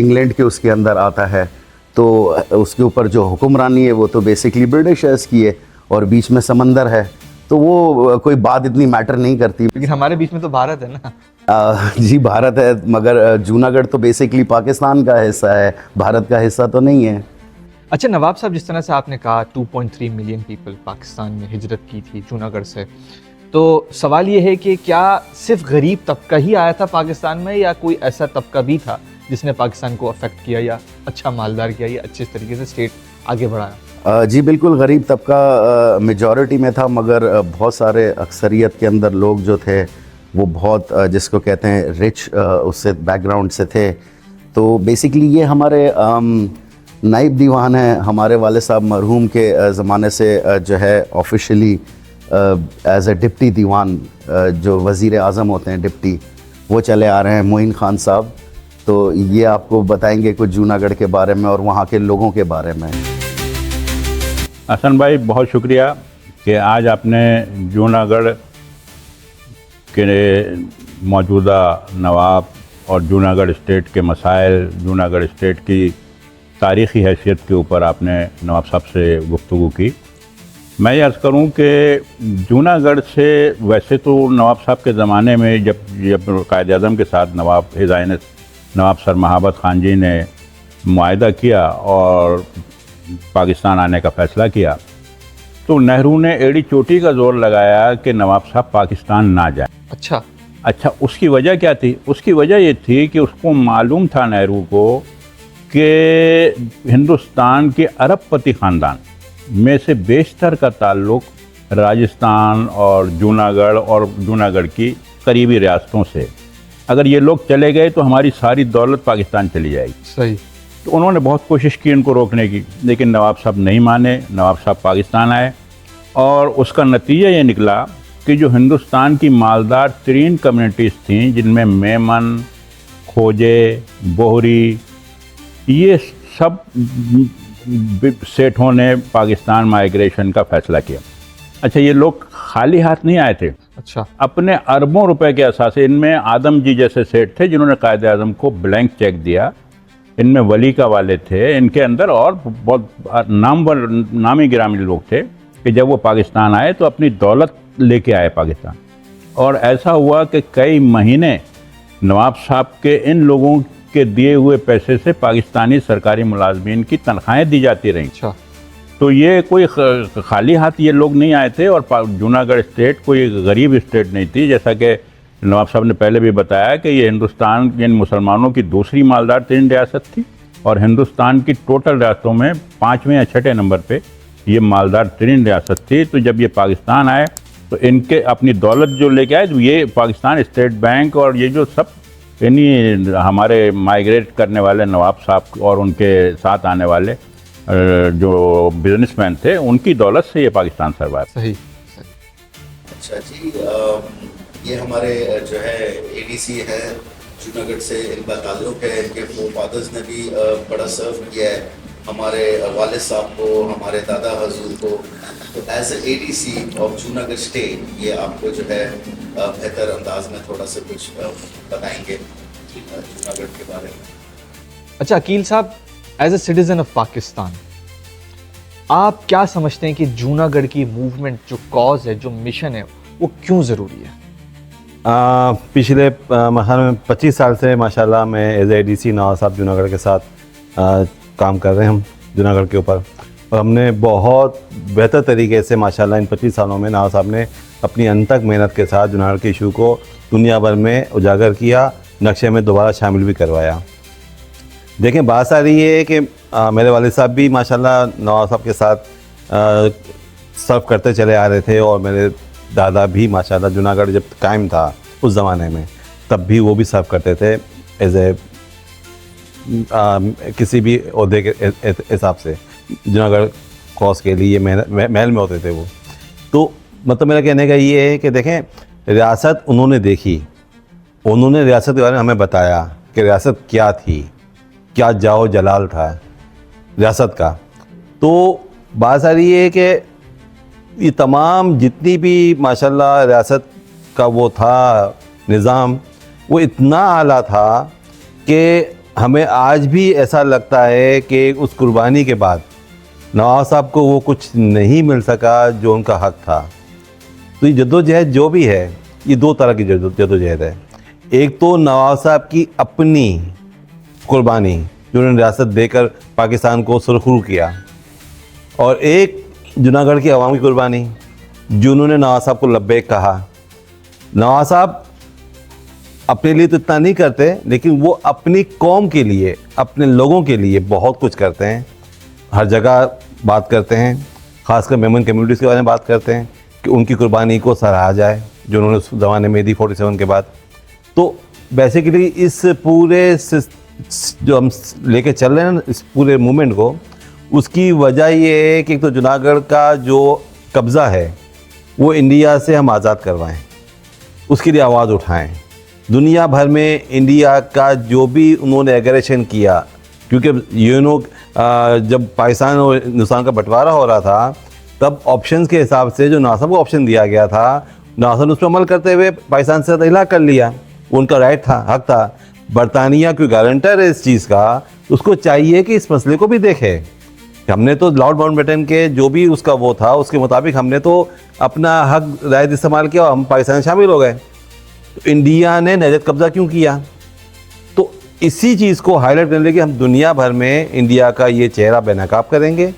B: इंग्लैंड के उसके अंदर आता है। तो उसके ऊपर जो हुक्मरानी है वो तो बेसिकली ब्रिटिशर्स की है, और बीच में समंदर है, तो वो कोई बात इतनी मैटर नहीं करती।
A: लेकिन हमारे बीच में तो भारत है ना।
B: जी भारत है, मगर जूनागढ़ तो बेसिकली पाकिस्तान का हिस्सा है, भारत का हिस्सा तो नहीं है।
A: अच्छा नवाब साहब, जिस तरह से आपने कहा 2.3 मिलियन पीपल पाकिस्तान में हिजरत की थी जूनागढ़ से, तो सवाल ये है कि क्या सिर्फ गरीब तबका ही आया था पाकिस्तान में, या कोई ऐसा तबका भी था जिसने पाकिस्तान को अफेक्ट किया या अच्छा मालदार किया या अच्छे तरीके से स्टेट आगे बढ़ाया?
B: जी बिल्कुल, गरीब तबका मेजॉरिटी में था, मगर बहुत सारे अक्सरियत के अंदर लोग जो थे वो बहुत जिसको कहते हैं रिच उससे बैकग्राउंड से थे। तो बेसिकली ये हमारे नाइब दीवान हैं, हमारे वाले साहब मरहूम के ज़माने से जो है ऑफिशियली एज अ डिप्टी दीवान, जो वज़ीर आज़म होते हैं डिप्टी, वो चले आ रहे हैं, मोइन ख़ान साहब। तो ये आपको बताएंगे कुछ जूनागढ़ के बारे में और वहाँ के लोगों के बारे में।
C: हसन भाई, बहुत शुक्रिया कि आज आपने जूनागढ़ के मौजूदा नवाब और जूनागढ़ स्टेट के मसाइल, जूनागढ़ स्टेट की तारीख़ी हैसियत के ऊपर आपने नवाब साहब से गुफ्तगू की। मैं ये अर्ज़ करूँ कि जूनागढ़ से वैसे तो नवाब साहब के ज़माने में जब कायद-ए-आज़म के साथ नवाब हिज़-ए-आइनत नवाब सर महाबत ख़ान जी ने मुआहदा किया और पाकिस्तान आने का फ़ैसला किया, तो नेहरू ने एड़ी चोटी का जोर लगाया कि नवाब साहब पाकिस्तान ना जाए। अच्छा, उसकी वजह क्या थी? उसकी वजह ये थी कि उसको मालूम था नेहरू को कि हिंदुस्तान के अरबपति ख़ानदान में से बेशतर का ताल्लुक़ राजस्थान और जूनागढ़ की करीबी रियासतों से। अगर ये लोग चले गए तो हमारी सारी दौलत पाकिस्तान चली जाएगी।
A: सही।
C: तो उन्होंने बहुत कोशिश की इनको रोकने की, लेकिन नवाब साहब नहीं माने। नवाब साहब पाकिस्तान आए और उसका नतीजा ये निकला कि जो हिंदुस्तान की मालदार तरीन कम्युनिटीज़ थीं, जिनमें मेमन, खोजे, बोहरी, ये सब सेठों ने पाकिस्तान माइग्रेशन का फैसला किया। अच्छा, ये लोग खाली हाथ नहीं आए थे,
A: अच्छा,
C: अपने अरबों रुपए के असासे। इनमें आदम जी जैसे सेठ थे जिन्होंने कायदे आज़म को ब्लैंक चेक दिया, इनमें वली का वाले थे, इनके अंदर और बहुत नामी गिरामी लोग थे कि जब वो पाकिस्तान आए तो अपनी दौलत लेके आए पाकिस्तान। और ऐसा हुआ कि कई महीने नवाब साहब के इन लोगों के दिए हुए पैसे से पाकिस्तानी सरकारी मुलाजमीन की तनख्वाहें दी जाती रहीं।
A: अच्छा,
C: तो ये कोई खाली हाथ ये लोग नहीं आए थे। और जूनागढ़ स्टेट कोई गरीब स्टेट नहीं थी, जैसा कि नवाब साहब ने पहले भी बताया कि ये हिंदुस्तान के मुसलमानों की दूसरी मालदार तरीन रियासत थी और हिंदुस्तान की टोटल रियासतों में 5वें या 6ठे नंबर पे ये मालदार तरीन रियासत थी। तो जब ये पाकिस्तान आए तो इनके अपनी दौलत जो लेके आए, तो ये पाकिस्तान स्टेट बैंक और ये जो सब इन्हीं हमारे माइग्रेट करने वाले नवाब साहब और उनके साथ आने वाले जो बिजनेसमैन थे, उनकी दौलत से ये पाकिस्तान सर्वाइव।
A: सही।
D: अच्छा जी, ये हमारे जो है एडीसी है जूनागढ़ से, इनका ताल्लुक है, इनके फोरफादर्स ने भी बड़ा सर्व किया है हमारे वालिद साहब को, हमारे दादा हजूर को। तो as a ADC of Junagadh state, ये आपको जो है बेहतर अंदाज में थोड़ा सा कुछ बताएंगे जूनागढ़ के बारे में।
A: अच्छा Aqeel sahab, as a citizen of Pakistan, आप क्या समझते हैं कि जूनागढ़ की मूवमेंट जो कॉज है, जो मिशन है, वो क्यों ज़रूरी है?
E: पिछले 25 साल से माशाल्लाह मैं एज ए एडीसी नवाब साहब जूनागढ़ के साथ काम कर रहे हैं हम जूनागढ़ के ऊपर। और हमने बहुत बेहतर तरीके से माशाल्लाह इन 25 सालों में नवाब साहब ने अपनी अनथक मेहनत के साथ जूनागढ़ के इशू को दुनिया भर में उजागर किया, नक्शे में दोबारा शामिल भी करवाया। देखें, बात सारी ये है कि मेरे वालिद साहब भी माशाल्लाह नवाब साहब के साथ सर्व करते चले आ रहे थे और मेरे दादा भी माशाल्लाह जूनागढ़ जब कायम था उस ज़माने में, तब भी वो भी सर्व करते थे एज ए किसी भी ओहदे के हिसाब से जूनागढ़ कॉज के लिए महल में होते थे वो। तो मतलब मेरा कहने का ये है कि देखें, रियासत उन्होंने देखी, उन्होंने रियासत के बारे में हमें बताया कि रियासत क्या थी, क्या जाओ जलाल था रियासत का। तो बात सारी ये है कि ये तमाम जितनी भी माशाल्लाह रियासत का वो था निज़ाम, वो इतना आला था कि हमें आज भी ऐसा लगता है कि उस कुर्बानी के बाद नवाब साहब को वो कुछ नहीं मिल सका जो उनका हक़ था। तो ये जद्दोजहद जो भी है, ये दो तरह की जद्दोजहद है। एक तो नवाब साहब की अपनी कुर्बानी जो उन्होंने रियासत देकर पाकिस्तान को सुरखरू किया, और एक जूनागढ़ की आवाम की कुर्बानी जो उन्होंने नवाब साहब को लब्बैक कहा। नवाब साहब अपने लिए तो इतना नहीं करते, लेकिन वो अपनी कौम के लिए, अपने लोगों के लिए बहुत कुछ करते हैं। हर जगह बात करते हैं, ख़ासकर मेमन कम्युनिटीज़ के बारे में बात करते हैं कि उनकी कुर्बानी को सराहा जाए जो उन्होंने उस ज़माने में दी 47 के बाद। तो बेसिकली इस पूरे जो हम लेके चल रहे हैं इस पूरे मूवमेंट को, उसकी वजह ये है कि एक तो जूनागढ़ का जो कब्ज़ा है वो इंडिया से हम आज़ाद करवाएं, उसके लिए आवाज़ उठाएं। दुनिया भर में इंडिया का जो भी उन्होंने एग्रेशन किया, क्योंकि जब पाकिस्तान और हिंदुस्तान का बंटवारा हो रहा था तब ऑप्शंस के हिसाब से जो नवाब साहब को ऑप्शन दिया गया था, नवाब साहब ने उस पर अमल करते हुए पाकिस्तान से इलाक़ कर लिया। उनका राइट था, हक़ था। बरतानिया कोई गारंटर है इस चीज़ का, उसको चाहिए कि इस मसले को भी देखे। हमने तो लॉर्ड माउंटबेटन के जो भी उसका वो था उसके मुताबिक हमने तो अपना हक़ रायत इस्तेमाल किया और हम पाकिस्तान में शामिल हो गए। तो इंडिया ने नजत कब्ज़ा क्यों किया? तो इसी चीज़ को हाईलाइट करने के हम दुनिया भर में इंडिया का ये चेहरा बेनकाब करेंगे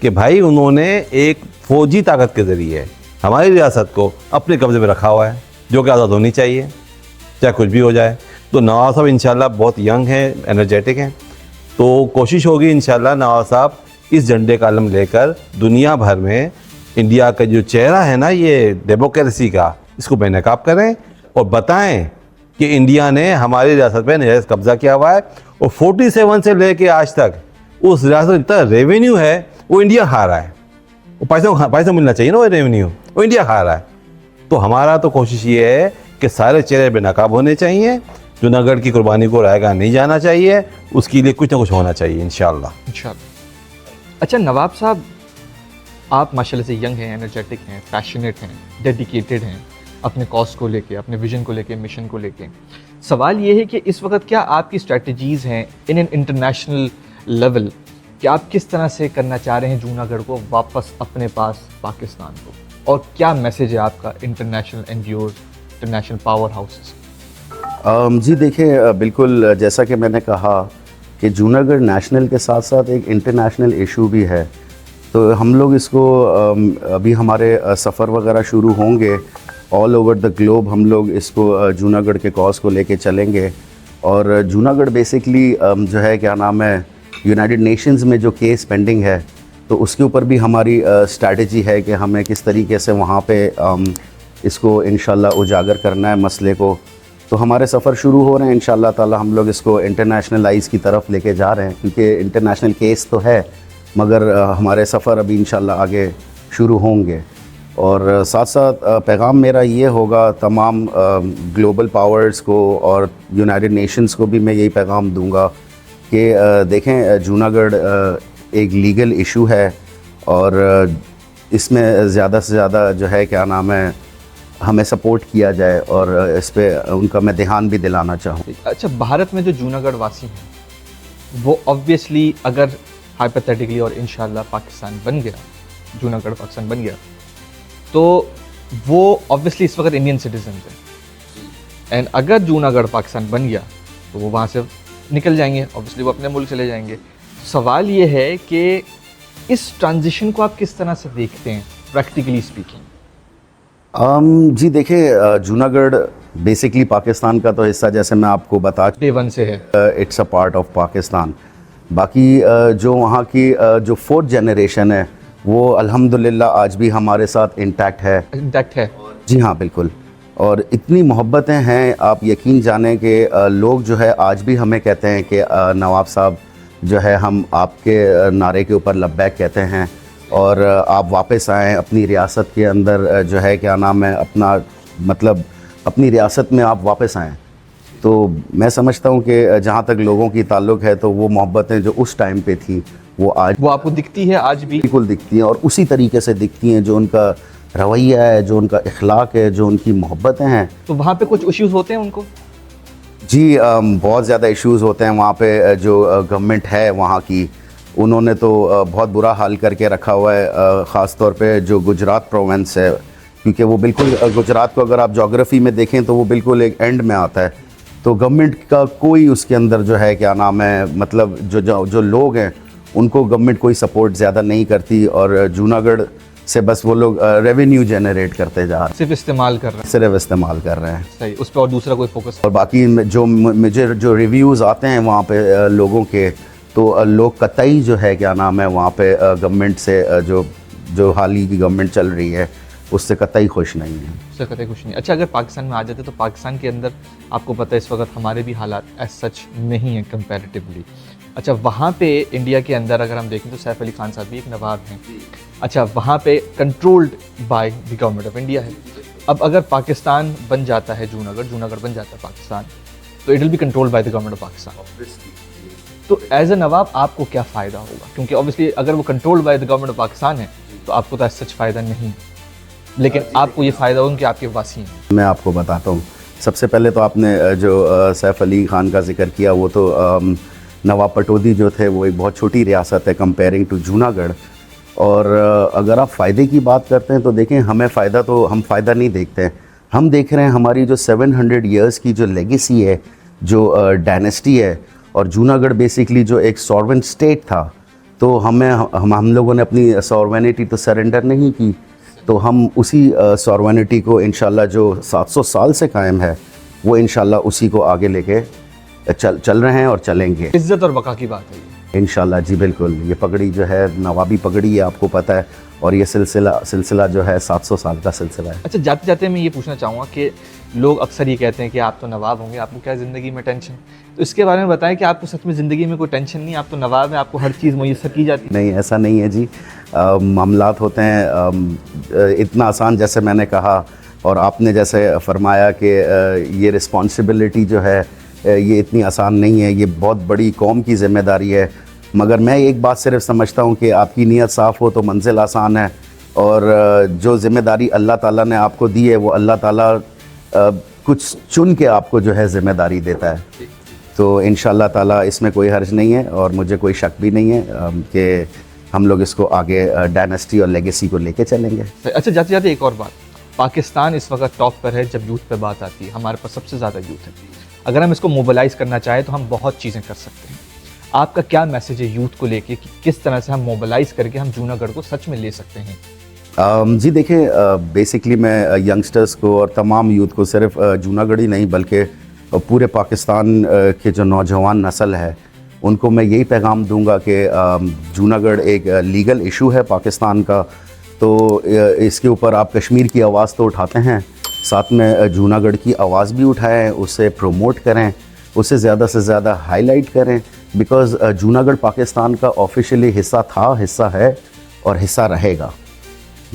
E: कि भाई उन्होंने एक फ़ौजी ताकत के ज़रिए हमारी रियासत को अपने कब्ज़े में रखा हुआ है, जो कि आज़ाद होनी चाहिए चाहे कुछ भी हो जाए। तो नवाब साहब इंशाल्लाह बहुत यंग हैं, एनर्जेटिक हैं, तो कोशिश होगी इंशाल्लाह नवाब साहब इस झंडे का आलम लेकर दुनिया भर में इंडिया का जो चेहरा है ना ये डेमोक्रेसी का, इसको बेनकाब करें और बताएं कि इंडिया ने हमारी रियासत पे नजायज़ कब्जा किया हुआ है, और 47 से लेके आज तक उस रियासत में जितना रेवेन्यू है वो इंडिया खा रहा है। वो पैसा मिलना चाहिए ना, वो रेवेन्यू वो इंडिया खा रहा है। तो हमारा तो कोशिश ये है कि सारे चेहरे बेनकाब होने चाहिए, जूनागढ़ की कुर्बानी को रायगा नहीं जाना चाहिए, उसके लिए कुछ ना कुछ होना चाहिए इंशाल्लाह।
A: अच्छा नवाब साहब, आप माशाल्लाह से यंग हैं, एनर्जेटिक हैं, पैशनेट हैं, डेडिकेटेड हैं अपने कॉज को लेके, अपने विजन को लेके, मिशन को लेके। सवाल ये है कि इस वक्त क्या आपकी स्ट्रेटजीज़ हैं इन एन इंटरनेशनल लेवल कि आप किस तरह से करना चाह रहे हैं जूनागढ़ को वापस अपने पास पाकिस्तान को, और क्या मैसेज है आपका international NGOs, international power houses?
B: जी देखिए, बिल्कुल जैसा कि मैंने कहा कि जूनागढ़ नेशनल के साथ साथ एक इंटरनेशनल इशू भी है। तो हम लोग इसको अभी हमारे सफ़र वगैरह शुरू होंगे ऑल ओवर द ग्लोब, हम लोग इसको जूनागढ़ के कॉज को लेके चलेंगे। और जूनागढ़ बेसिकली जो है क्या नाम है, यूनाइटेड नेशंस में जो केस पेंडिंग है, तो उसके ऊपर भी हमारी स्ट्रैटेजी है कि हमें किस तरीके से वहाँ पे इसको इंशाल्लाह उजागर करना है मसले को। तो हमारे सफ़र शुरू हो रहे हैं इंशाल्लाह ताला, हम लोग इसको इंटरनेशनलाइज़ की तरफ लेके जा रहे हैं, क्योंकि इंटरनेशनल केस तो है मगर हमारे सफ़र अभी इंशाल्लाह आगे शुरू होंगे। और साथ साथ पैगाम मेरा ये होगा तमाम ग्लोबल पावर्स को और यूनाइटेड नेशंस को भी मैं यही पैगाम दूंगा कि देखें, जूनागढ़ एक लीगल इशू है और इसमें ज़्यादा से ज़्यादा जो है क्या नाम है, हमें सपोर्ट किया जाए, और इस पे उनका मैं ध्यान भी दिलाना चाहूँ।
A: अच्छा, भारत में जो जूनागढ़ वासी हैं वो ऑब्वियसली अगर हाइपोथेटिकली और इंशाल्लाह पाकिस्तान बन गया, जूनागढ़ पाकिस्तान बन गया, तो वो ऑब्वियसली इस वक्त इंडियन सिटीजन हैं, एंड अगर जूनागढ़ पाकिस्तान बन गया तो वो वहाँ से निकल जाएंगे, ऑब्वियसली वो अपने मुल्क चले जाएंगे। सवाल ये है कि इस ट्रांजिशन को आप किस तरह से देखते हैं प्रैक्टिकली स्पीकिंग?
B: जी देखिए, जूनागढ़ बेसिकली पाकिस्तान का तो हिस्सा, जैसे मैं आपको बता
A: डे वन से है,
B: it's a part of Pakistan. बाकी जो वहाँ की जो फोर्थ जनरेशन है वो अल्हम्दुलिल्लाह आज भी हमारे साथ इंटैक्ट है। जी हाँ, बिल्कुल। और इतनी मोहब्बतें हैं, आप यकीन जानें कि लोग जो है आज भी हमें कहते हैं कि नवाब साहब जो है, हम आपके नारे के ऊपर लब्बैक कहते हैं और आप वापस आएँ अपनी रियासत के अंदर, जो है क्या नाम है, अपना मतलब अपनी रियासत में आप वापस आएँ। तो मैं समझता हूँ कि जहाँ तक लोगों की ताल्लुक़ है, तो वो मोहब्बतें जो उस टाइम पे थी वो आज
A: वो आपको दिखती है, आज भी
B: बिल्कुल दिखती हैं, और उसी तरीके से दिखती हैं। जो उनका रवैया है, जो उनका इखलाक है, जो उनकी मोहब्बतें हैं।
A: तो वहाँ पे कुछ इश्यूज होते हैं उनको?
B: जी, बहुत ज़्यादा इश्यूज़ होते हैं वहाँ पे। जो गवर्नमेंट है वहाँ की, उन्होंने तो बहुत बुरा हाल करके रखा हुआ है, ख़ास तौर पे जो गुजरात प्रोविंस है, क्योंकि वो बिल्कुल गुजरात को अगर आप जोग्राफ़ी में देखें तो वो बिल्कुल एक एंड में आता है। तो गवर्नमेंट का कोई उसके अंदर जो है क्या नाम है, मतलब जो लोग हैं उनको गवर्नमेंट कोई सपोर्ट ज़्यादा नहीं करती, और जूनागढ़ से बस वो लोग रेवेन्यू जनरेट करते जा रहे हैं,
A: सिर्फ इस्तेमाल कर रहे हैं।
B: सिर्फ इस्तेमाल कर रहे हैं।
A: सही, उस पर और दूसरा कोई फोकस।
B: और बाकी जो मुझे जो रिव्यूज़ आते हैं वहाँ पे लोगों के, तो लोग कतई जो है क्या नाम है वहाँ पे गवर्नमेंट से जो हाल ही की गवर्नमेंट चल रही है उससे कतई खुश नहीं है।
A: उससे कतई खुश नहीं। अच्छा, अगर पाकिस्तान में आ जाते तो पाकिस्तान के अंदर आपको पता है इस वक्त हमारे भी हालात एज सच नहीं है कंपैरेटिवली। अच्छा, वहाँ पे इंडिया के अंदर अगर हम देखें तो सैफ अली खान साहब भी एक नवाब हैं। अच्छा, वहाँ पे controlled by the government of India है। अब अगर पाकिस्तान बन जाता है, जूनागढ़ बन जाता है पाकिस्तान, तो it will be controlled by the government of Pakistan. तो एज ए नवाब आपको क्या फ़ायदा होगा? क्योंकि ऑब्वियसली अगर वो controlled by the government of Pakistan है तो आपको तो एज सच फ़ायदा नहीं, लेकिन आपको ये फ़ायदा होगा कि आपके वासी हैं।
B: मैं आपको बताता हूँ। सबसे पहले तो आपने जो सैफ अली खान का जिक्र किया, वो तो नवाब पटौदी जो थे वो एक बहुत छोटी रियासत है कंपेयरिंग टू जूनागढ़। और अगर आप फ़ायदे की बात करते हैं तो देखें, हमें फ़ायदा तो हम फ़ायदा नहीं देखते हैं, हम देख रहे हैं हमारी जो 700 ईयर्स की जो लेगेसी है, जो डायनेस्टी है। और जूनागढ़ बेसिकली जो एक सॉवरेन स्टेट था, तो हम लोगों ने अपनी सॉवरेनिटी तो सरेंडर नहीं की, तो हम उसी सॉवरेनिटी को इंशाल्लाह जो 700 साल से कायम है, वो इंशाल्लाह उसी को आगे लेके चल रहे हैं और चलेंगे।
A: इज्जत और बका की बात है ये।
B: इंशाल्लाह जी बिल्कुल। ये पगड़ी जो है नवाबी पगड़ी है, आपको पता है, और ये सिलसिला जो है 700 साल का सिलसिला है।
A: अच्छा, जाते जाते मैं ये पूछना चाहूँगा कि लोग अक्सर ये कहते हैं कि आप तो नवाब होंगे, आपको क्या ज़िंदगी में टेंशन, तो इसके बारे में बताएं कि आपको सच में ज़िंदगी में कोई टेंशन नहीं, आप तो नवाब हैं, आपको हर चीज़ मुयस्सर की जाती है?
B: नहीं, ऐसा नहीं है जी। मामलात होते हैं, इतना आसान जैसे मैंने कहा और आपने जैसे फरमाया कि ये रिस्पॉन्सिबिलिटी जो है ये इतनी आसान नहीं है, ये बहुत बड़ी कौम की ज़िम्मेदारी है। मगर मैं एक बात सिर्फ समझता हूँ कि आपकी नीयत साफ़ हो तो मंजिल आसान है, और जो ज़िम्मेदारी अल्लाह ताला ने आपको दी है वो अल्लाह ताला कुछ चुन के आपको जो है ज़िम्मेदारी देता है। तो इंशाअल्लाह ताला इसमें कोई हर्ज नहीं है, और मुझे कोई शक भी नहीं है कि हम लोग इसको आगे डायनेस्टी और लेगेसी को लेके चलेंगे।
A: अच्छा, जाते जाते एक और बात, पाकिस्तान इस वक्त टॉप पर है जब यूथ पे बात आती है, हमारे पास सबसे ज़्यादा यूथ है। अगर हम इसको मोबिलाइज़ करना चाहें तो हम बहुत चीज़ें कर सकते हैं। आपका क्या मैसेज है यूथ को लेके कि किस तरह से हम मोबिलाइज़ करके हम जूनागढ़ को सच में ले सकते हैं?
B: जी देखिए, बेसिकली मैं यंगस्टर्स को और तमाम यूथ को, सिर्फ जूनागढ़ ही नहीं बल्कि पूरे पाकिस्तान के जो नौजवान नस्ल है उनको मैं यही पैगाम दूंगा कि जूनागढ़ एक लीगल इशू है पाकिस्तान का, तो इसके ऊपर आप कश्मीर की आवाज़ तो उठाते हैं, साथ में जूनागढ़ की आवाज़ भी उठाएं, उसे प्रमोट करें, उसे ज़्यादा से ज़्यादा हाईलाइट करें, बिकॉज़ जूनागढ़ पाकिस्तान का ऑफिशियली हिस्सा था, हिस्सा है और हिस्सा रहेगा।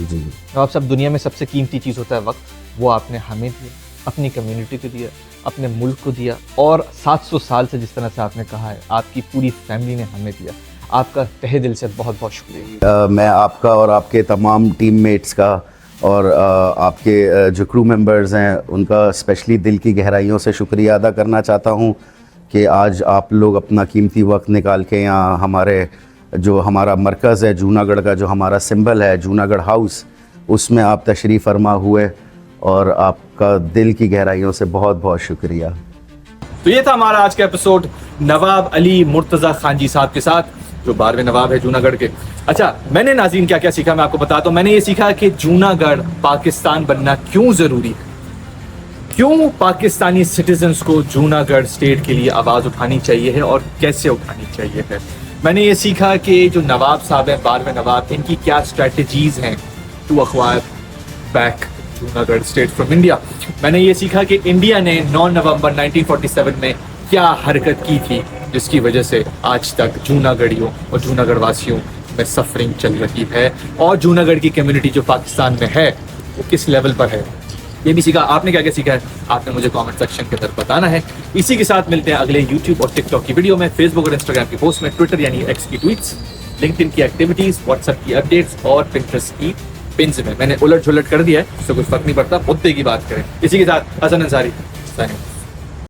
B: जी।
A: तो आप सब, दुनिया में सबसे कीमती चीज़ होता है वक्त, वो आपने हमें दिया, अपनी कम्युनिटी को दिया, अपने मुल्क को दिया, और 700 साल से जिस तरह से आपने कहा है आपकी पूरी फैमिली ने हमें दिया। आपका तहे दिल से बहुत बहुत शुक्रिया।
B: मैं आपका और आपके तमाम टीममेट्स का और आपके जो क्रू मेंबर्स हैं उनका स्पेशली दिल की गहराइयों से शुक्रिया अदा करना चाहता हूं कि आज आप लोग अपना कीमती वक्त निकाल के यहाँ हमारा मरकज़ है जूनागढ़ का, जो हमारा सिंबल है जूनागढ़ हाउस, उसमें आप तशरीफ़ फरमा हुए, और आपका दिल की गहराइयों से बहुत बहुत शुक्रिया।
A: तो ये था हमारा आज का एपिसोड नवाब अली मुर्तज़ा खान जी साहब के साथ, जो 12वें नवाब है जूनागढ़ के। अच्छा, मैंने नाज़रीन क्या क्या सीखा मैं आपको बताता हूँ। मैंने ये सीखा कि जूनागढ़ पाकिस्तान बनना क्यों ज़रूरी है, क्यों पाकिस्तानी सिटीजन्स को जूनागढ़ स्टेट के लिए आवाज़ उठानी चाहिए है और कैसे उठानी चाहिए है। मैंने ये सीखा कि जो नवाब साहब हैं, 12वें नवाब, इनकी क्या स्ट्रेटजीज़ हैं to acquire back Junagadh state from India. मैंने ये सीखा कि इंडिया ने 9 नवंबर 1947 में क्या हरकत की थी जिसकी वजह से आज तक जूनागढ़ियों और जूनागढ़ वासियों में सफरिंग चल रही है, और जूनागढ़ की कम्युनिटी जो पाकिस्तान में है वो किस लेवल पर है, ये भी सीखा। आपने क्या क्या सीखा है आपने मुझे कमेंट सेक्शन के अंदर बताना है। इसी के साथ मिलते हैं अगले यूट्यूब और टिकटॉक की वीडियो में, फेसबुक और इंस्टाग्राम की पोस्ट में, ट्विटर यानी एक्स की ट्वीट्स, लिंक्डइन की एक्टिविटीज़, व्हाट्सएप की अपडेट्स और पिंटरेस्ट की पिन्स में। मैंने उलट झुलट कर दिया है, उससे कुछ फर्क नहीं पड़ता, मुद्दे की बात करें। इसी के साथ हसन अंसारी साइन।